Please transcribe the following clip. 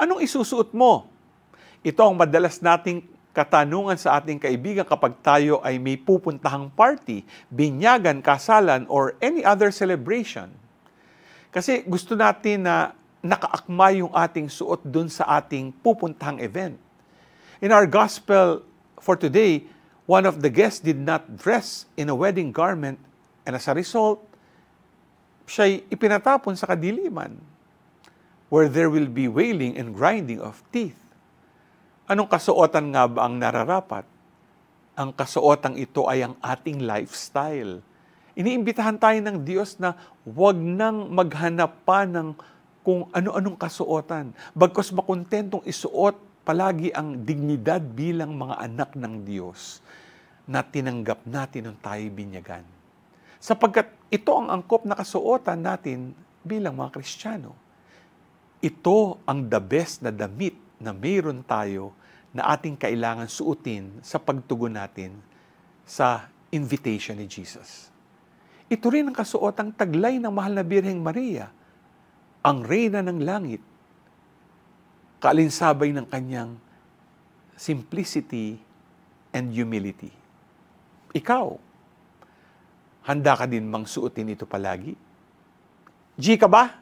Anong isusuot mo? Ito ang madalas nating katanungan sa ating kaibigan kapag tayo ay may pupuntahang party, binyagan, kasalan, or any other celebration. Kasi gusto natin na nakaakma yung ating suot dun sa ating pupuntahang event. In our gospel for today, one of the guests did not dress in a wedding garment, and as a result, siya'y ipinatapon sa kadiliman, where there will be wailing and grinding of teeth. Anong kasuotan nga ba ang nararapat? Ang kasuotang ito ay ang ating lifestyle. Iniimbitahan tayo ng Diyos na huwag nang maghanap pa ng kung ano-anong kasuotan. Bagkus makontentong isuot palagi ang dignidad bilang mga anak ng Diyos na tinanggap natin nung tayo binyagan. Sapagkat ito ang angkop na kasuotan natin bilang mga Kristiyano. Ito ang the best na damit na mayroon tayo na ating kailangan suotin sa pagtugon natin sa invitation ni Jesus. Ito rin ang kasuotang taglay ng mahal na Birheng Maria, ang Reyna ng Langit, kaalinsabay ng kanyang simplicity and humility. Ikaw, handa ka din mang suotin ito palagi? G ka ba?